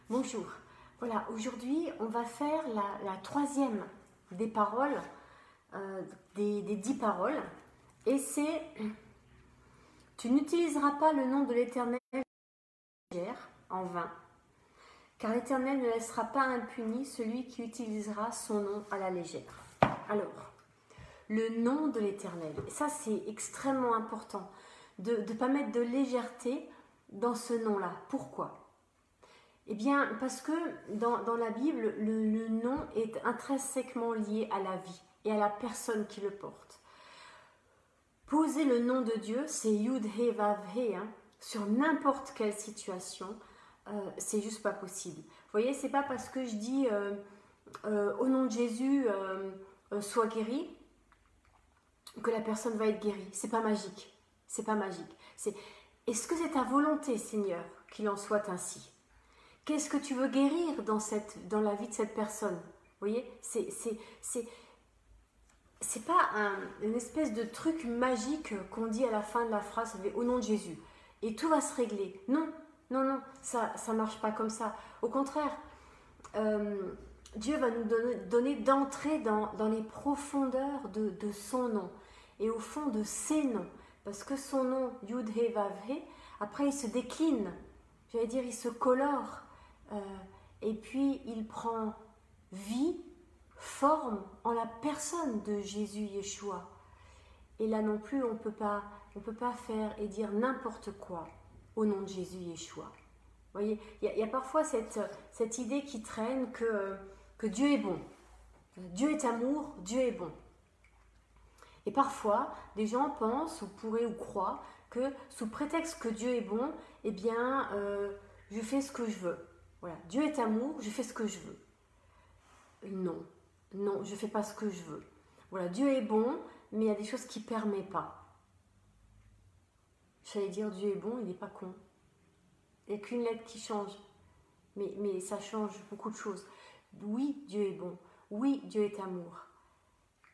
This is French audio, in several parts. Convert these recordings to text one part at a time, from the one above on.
Bonjour. Voilà, aujourd'hui, on va faire la troisième des paroles, des 10 paroles. Et c'est « Tu n'utiliseras pas le nom de l'Éternel en vain, car l'Éternel ne laissera pas impuni celui qui utilisera son nom à la légère. » Alors, le nom de l'Éternel, ça c'est extrêmement important, de ne pas mettre de légèreté dans ce nom-là. Pourquoi ? Eh bien, parce que dans la Bible, le nom est intrinsèquement lié à la vie et à la personne qui le porte. Poser le nom de Dieu, c'est Yud He Vav He, sur n'importe quelle situation, c'est juste pas possible. Vous voyez, c'est pas parce que je dis au nom de Jésus, sois guéri, que la personne va être guérie. C'est pas magique. C'est pas magique. Est-ce que c'est ta volonté, Seigneur, qu'il en soit ainsi ? Qu'est-ce que tu veux guérir dans la vie de cette personne ? Vous voyez, c'est pas une espèce de truc magique qu'on dit à la fin de la phrase au nom de Jésus et tout va se régler. Non, non, non, ça marche pas comme ça. Au contraire, Dieu va nous donner d'entrer dans les profondeurs de son nom et au fond de ses noms, parce que son nom Yud He Vav He, après il se décline, j'allais dire il se colore. Et puis il prend vie, forme en la personne de Jésus Yeshua. Et là non plus on peut pas faire et dire n'importe quoi au nom de Jésus Yeshua. Vous voyez, il y a parfois cette idée qui traîne que Dieu est bon. Dieu est amour, Dieu est bon. Et parfois, des gens pensent ou pourraient ou croient que sous prétexte que Dieu est bon, eh bien, je fais ce que je veux. Voilà, Dieu est amour, je fais ce que je veux. Non, non, je ne fais pas ce que je veux. Voilà, Dieu est bon, mais il y a des choses qu'il ne permet pas. J'allais dire Dieu est bon, il n'est pas con. Il n'y a qu'une lettre qui change. Mais ça change beaucoup de choses. Oui, Dieu est bon. Oui, Dieu est amour.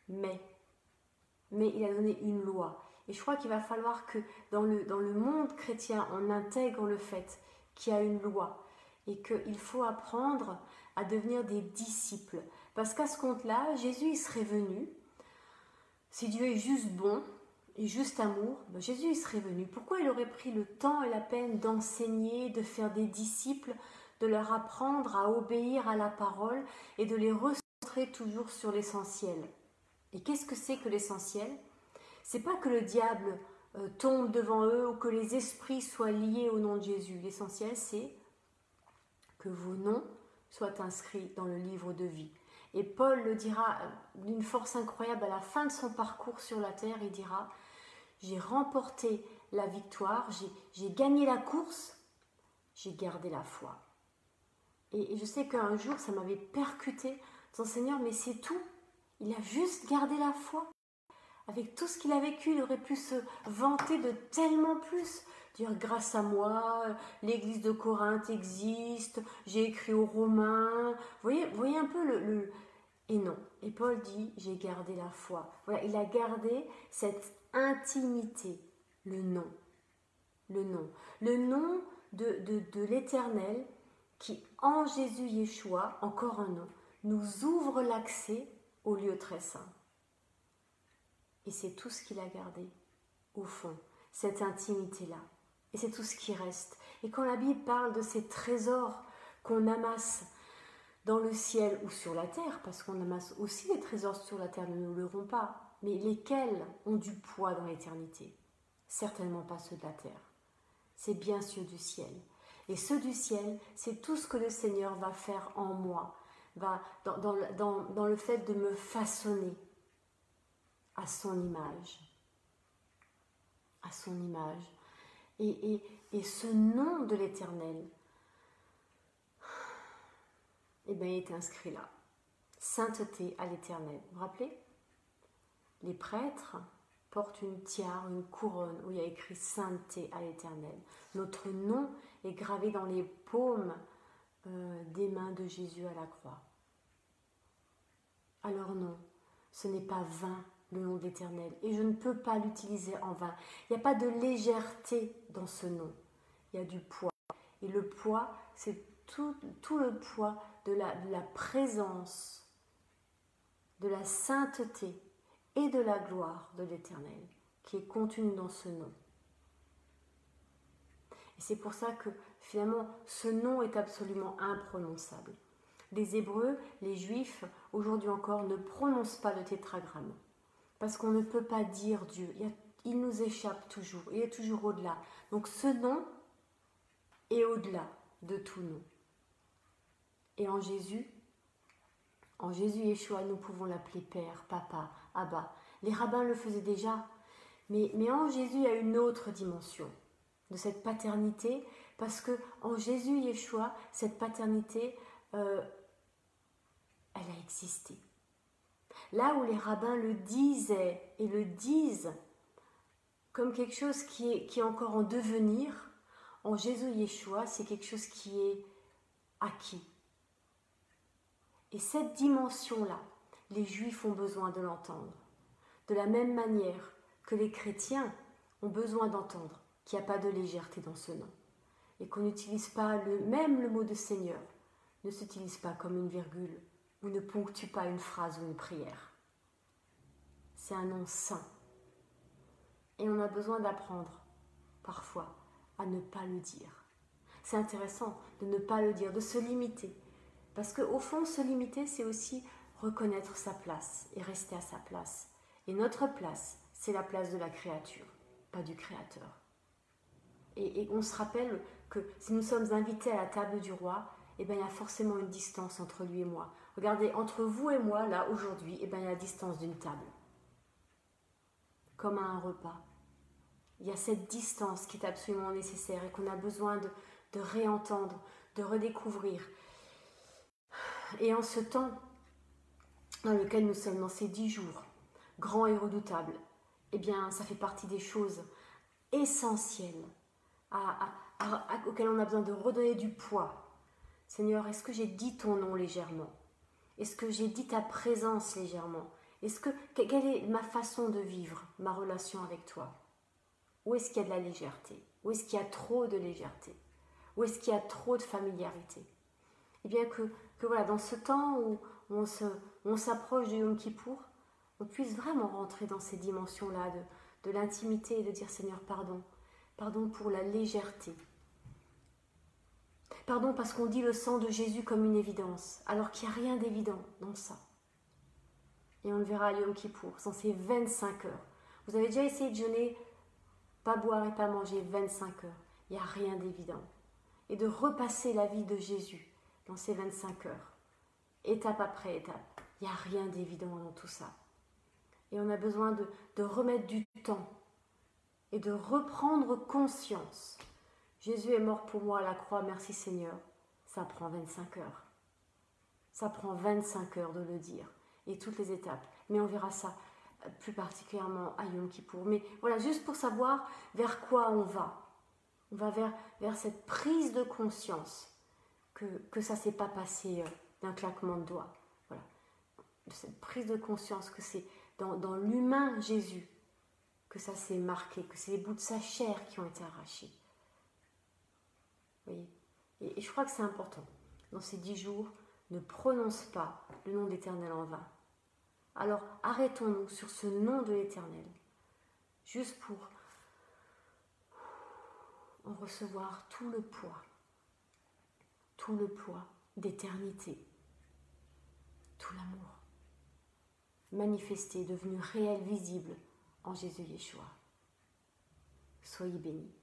Mais il a donné une loi. Et je crois qu'il va falloir que dans le monde chrétien, on intègre le fait qu'il y a une loi. Et qu'il faut apprendre à devenir des disciples. Parce qu'à ce compte-là, Jésus il serait venu, si Dieu est juste bon et juste amour, ben Jésus il serait venu. Pourquoi il aurait pris le temps et la peine d'enseigner, de faire des disciples, de leur apprendre à obéir à la parole et de les recentrer toujours sur l'essentiel? Et qu'est-ce que c'est que l'essentiel? C'est pas que le diable tombe devant eux ou que les esprits soient liés au nom de Jésus. L'essentiel c'est que vos noms soient inscrits dans le livre de vie. Et Paul le dira d'une force incroyable à la fin de son parcours sur la terre, il dira « J'ai remporté la victoire, j'ai gagné la course, j'ai gardé la foi. » Et je sais qu'un jour, ça m'avait percuté, disant « Seigneur, mais c'est tout, il a juste gardé la foi. » Avec tout ce qu'il a vécu, il aurait pu se vanter de tellement plus. Dire grâce à moi, l'église de Corinthe existe, j'ai écrit aux Romains. Vous voyez un peu le... Et non. Et Paul dit, j'ai gardé la foi. Voilà, il a gardé cette intimité, le nom. Le nom. Le nom de l'Éternel qui, en Jésus Yeshua, encore un nom, nous ouvre l'accès au lieu très saint. Et c'est tout ce qu'il a gardé, au fond, cette intimité-là. Et c'est tout ce qui reste. Et quand la Bible parle de ces trésors qu'on amasse dans le ciel ou sur la terre, parce qu'on amasse aussi des trésors sur la terre, ne nous leurrons pas, mais lesquels ont du poids dans l'éternité? Certainement pas ceux de la terre. C'est bien ceux du ciel. Et ceux du ciel, c'est tout ce que le Seigneur va faire en moi, va dans le fait de me façonner à son image. À son image. Et ce nom de l'Éternel, eh bien, il est inscrit là. Sainteté à l'Éternel. Vous vous rappelez? Les prêtres portent une tiare, une couronne où il y a écrit sainteté à l'Éternel. Notre nom est gravé dans les paumes des mains de Jésus à la croix. Alors non, ce n'est pas vain le nom de l'Éternel, et je ne peux pas l'utiliser en vain. Il n'y a pas de légèreté dans ce nom, il y a du poids. Et le poids, c'est tout le poids de la présence, de la sainteté et de la gloire de l'Éternel qui est contenu dans ce nom. Et c'est pour ça que finalement ce nom est absolument imprononçable. Les Hébreux, les Juifs, aujourd'hui encore, ne prononcent pas le tétragramme. Parce qu'on ne peut pas dire Dieu. Il nous échappe toujours. Il est toujours au-delà. Donc ce nom est au-delà de tout nom. Et en Jésus Yeshua, nous pouvons l'appeler Père, Papa, Abba. Les rabbins le faisaient déjà. Mais en Jésus, il y a une autre dimension de cette paternité. Parce que en Jésus Yeshua, cette paternité, elle a existé. Là où les rabbins le disaient et le disent comme quelque chose qui est encore en devenir, en Jésus Yeshua, c'est quelque chose qui est acquis. Et cette dimension-là, les Juifs ont besoin de l'entendre. De la même manière que les chrétiens ont besoin d'entendre qu'il n'y a pas de légèreté dans ce nom. Et qu'on n'utilise pas même le mot de Seigneur, ne s'utilise pas comme une virgule ou ne ponctue pas une phrase ou une prière. C'est un nom saint. Et on a besoin d'apprendre, parfois, à ne pas le dire. C'est intéressant de ne pas le dire, de se limiter. Parce qu'au fond, se limiter, c'est aussi reconnaître sa place et rester à sa place. Et notre place, c'est la place de la créature, pas du Créateur. Et on se rappelle que si nous sommes invités à la table du roi, eh bien, il y a forcément une distance entre lui et moi. Regardez, entre vous et moi, là, aujourd'hui, eh bien, il y a la distance d'une table. Comme à un repas. Il y a cette distance qui est absolument nécessaire et qu'on a besoin de réentendre, de redécouvrir. Et en ce temps dans lequel nous sommes, dans ces 10 jours, grands et redoutables, eh bien, ça fait partie des choses essentielles auxquelles on a besoin de redonner du poids. Seigneur, est-ce que j'ai dit ton nom légèrement? Est-ce que j'ai dit ta présence légèrement? Quelle est ma façon de vivre ma relation avec toi? Où est-ce qu'il y a de la légèreté? Où est-ce qu'il y a trop de légèreté? Où est-ce qu'il y a trop de familiarité? Eh bien que voilà, dans ce temps où on s'approche de Yom Kippour, on puisse vraiment rentrer dans ces dimensions-là de l'intimité et de dire Seigneur, pardon. Pardon pour la légèreté. Pardon parce qu'on dit le sang de Jésus comme une évidence, alors qu'il n'y a rien d'évident dans ça. Et on le verra à Yom Kippour, dans ces 25 heures. Vous avez déjà essayé de jeûner, pas boire et pas manger 25 heures. Il n'y a rien d'évident. Et de repasser la vie de Jésus dans ces 25 heures, étape après étape. Il n'y a rien d'évident dans tout ça. Et on a besoin de remettre du temps et de reprendre conscience. Jésus est mort pour moi à la croix, merci Seigneur. Ça prend 25 heures. Ça prend 25 heures de le dire. Et toutes les étapes. Mais on verra ça plus particulièrement à Yom Kippour. Mais voilà, juste pour savoir vers quoi on va. On va vers cette prise de conscience que ça ne s'est pas passé d'un claquement de doigts. Voilà. Cette prise de conscience que c'est dans l'humain Jésus que ça s'est marqué, que c'est les bouts de sa chair qui ont été arrachés. Vous voyez ? Et je crois que c'est important. Dans ces 10 jours, ne prononce pas le nom d'Éternel en vain. Alors, arrêtons-nous sur ce nom de l'Éternel, juste pour en recevoir tout le poids d'éternité, tout l'amour, manifesté, devenu réel, visible en Jésus Yeshua. Soyez bénis.